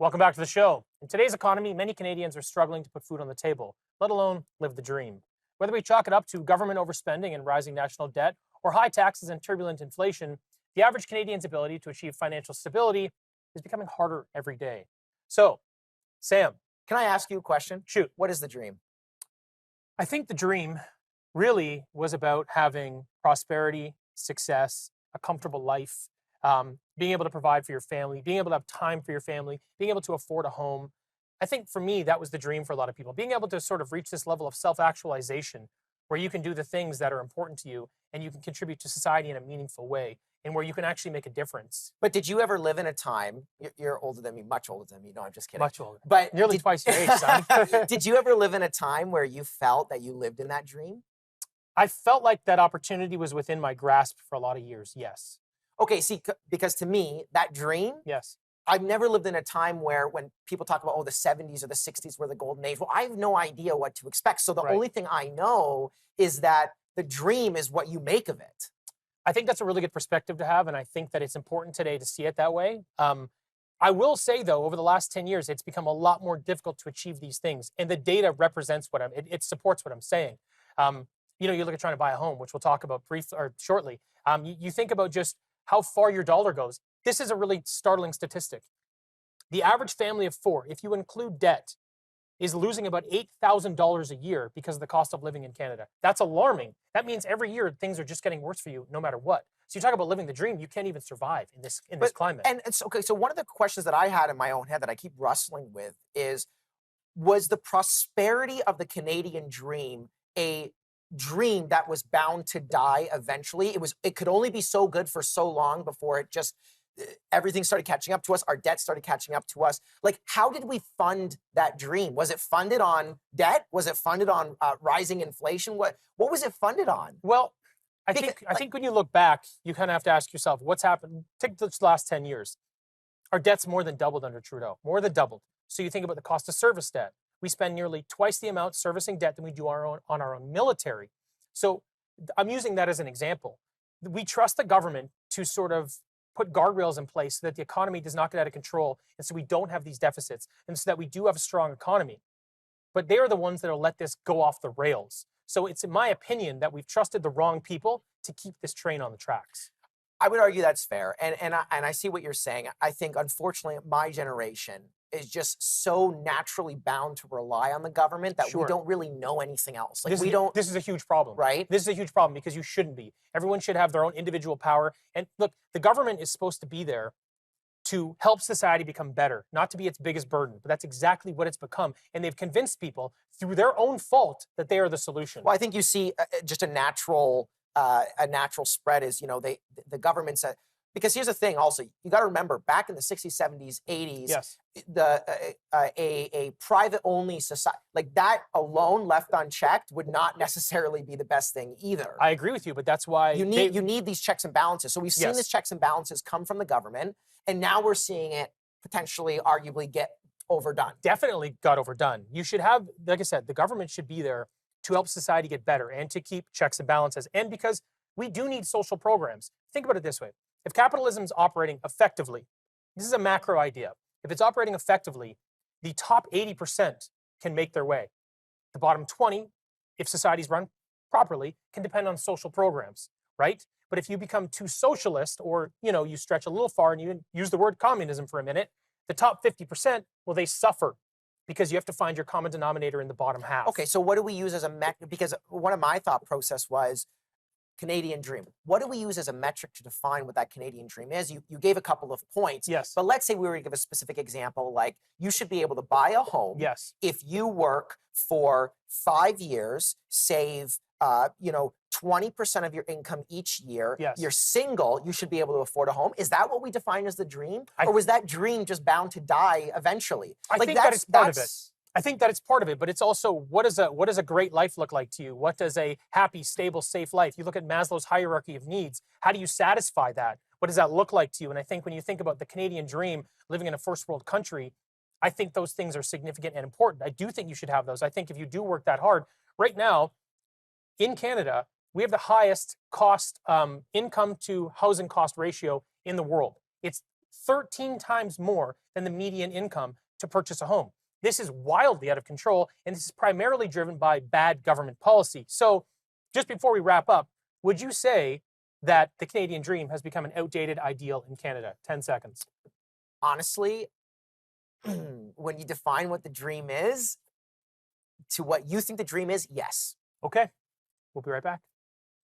Welcome back to the show. In today's economy, many Canadians are struggling to put food on the table, let alone live the dream. Whether we chalk it up to government overspending and rising national debt, or high taxes and turbulent inflation, the average Canadian's ability to achieve financial stability is becoming harder every day. So, Sam, Can I ask you a question? shoot. What is the dream? I think the dream really was about having prosperity, success, a comfortable life, being able to provide for your family, being able to have time for your family, being able to afford a home. I think for me, that was the dream for a lot of people. Being able to sort of reach this level of self actualization where you can do the things that are important to you and you can contribute to society in a meaningful way and where you can actually make a difference. But did you ever live in a time, you're older than me, much older than me. No, I'm just kidding. Much older. But Nearly twice your age, son. did you ever live in a time where you felt that you lived in that dream? I felt like that opportunity was within my grasp for a lot of years. Yes. Okay, see, because to me, that dream, Yes. I've never lived in a time where when people talk about, oh, the 70s or the 60s were the golden age. Well, I have no idea what to expect. So the Right. only thing I know is that the dream is what you make of it. I think that's a really good perspective to have, and I think that it's important today to see it that way. I will say, though, over the last 10 years, it's become a lot more difficult to achieve these things, and the data represents what it supports what I'm saying. You look at trying to buy a home, which we'll talk about shortly. You think about just how far your dollar goes. This is a really startling statistic. The average family of four, if you include debt, is losing about $8,000 a year because of the cost of living in Canada. That's alarming. That means every year things are just getting worse for you, no matter what. So you talk about living the dream, you can't even survive in this climate. And it's okay. So one of the questions that I had in my own head that I keep wrestling with is, was the prosperity of the Canadian dream a dream that was bound to die eventually? It could only be so good for so long before it just everything started catching up to us. Our debt started catching up to us. Like, how did we fund that dream? Was it funded on debt? Was it funded on rising inflation? What was it funded on? Well, I think when you look back, you kind of have to ask yourself, what's happened? Take the last 10 years. Our debt's more than doubled under Trudeau, more than doubled. So you think about the cost of service debt. We spend nearly twice the amount servicing debt than we do on our own military. So I'm using that as an example. We trust the government to sort of put guardrails in place so that the economy does not get out of control, and so we don't have these deficits, and so that we do have a strong economy. But they are the ones that will let this go off the rails. So it's in my opinion that we've trusted the wrong people to keep this train on the tracks. I would argue that's fair, and I see what you're saying. I think, unfortunately, my generation is just so naturally bound to rely on the government that we don't really know anything else. Like, This is a huge problem, right? This is a huge problem because you shouldn't be. Everyone should have their own individual power. And look, the government is supposed to be there to help society become better, not to be its biggest burden. But that's exactly what it's become. And they've convinced people through their own fault that they are the solution. Well, I think you see just a natural spread is, the government said, because here's the thing also, you got to remember, back in the 60s, 70s, 80s, Yes. A private only society, like that alone left unchecked would not necessarily be the best thing either. I agree with you, but that's why you need these checks and balances. So we've seen Yes. these checks and balances come from the government, and now we're seeing it potentially arguably get overdone. Definitely got overdone. You should have, like I said, the government should be there to help society get better and to keep checks and balances. And because we do need social programs. Think about it this way. If capitalism is operating effectively, this is a macro idea. If it's operating effectively, the top 80% can make their way. The bottom 20, if societies run properly, can depend on social programs, right? But if you become too socialist, or you stretch a little far and you use the word communism for a minute, the top 50%, well, they suffer because you have to find your common denominator in the bottom half. Okay, so what do we use as a metric? Because one of my thought process was Canadian dream. What do we use as a metric to define what that Canadian dream is? You gave a couple of points. Yes. But let's say we were to give a specific example, like you should be able to buy a home. Yes. If you work for 5 years, save 20% of your income each year. Yes. You're single, you should be able to afford a home. Is that what we define as the dream? Or was that dream just bound to die eventually? I think that it's part of it. I think that it's part of it, but it's also what does a great life look like to you? What does a happy, stable, safe life? You look at Maslow's hierarchy of needs. How do you satisfy that? What does that look like to you? And I think when you think about the Canadian dream, living in a first world country, I think those things are significant and important. I do think you should have those. I think if you do work that hard, right now in Canada, we have the highest cost income to housing cost ratio in the world. It's 13 times more than the median income to purchase a home. This is wildly out of control, and this is primarily driven by bad government policy. So, just before we wrap up, would you say that the Canadian dream has become an outdated ideal in Canada? 10 seconds. Honestly, when you define what the dream is to what you think the dream is, yes. Okay, we'll be right back.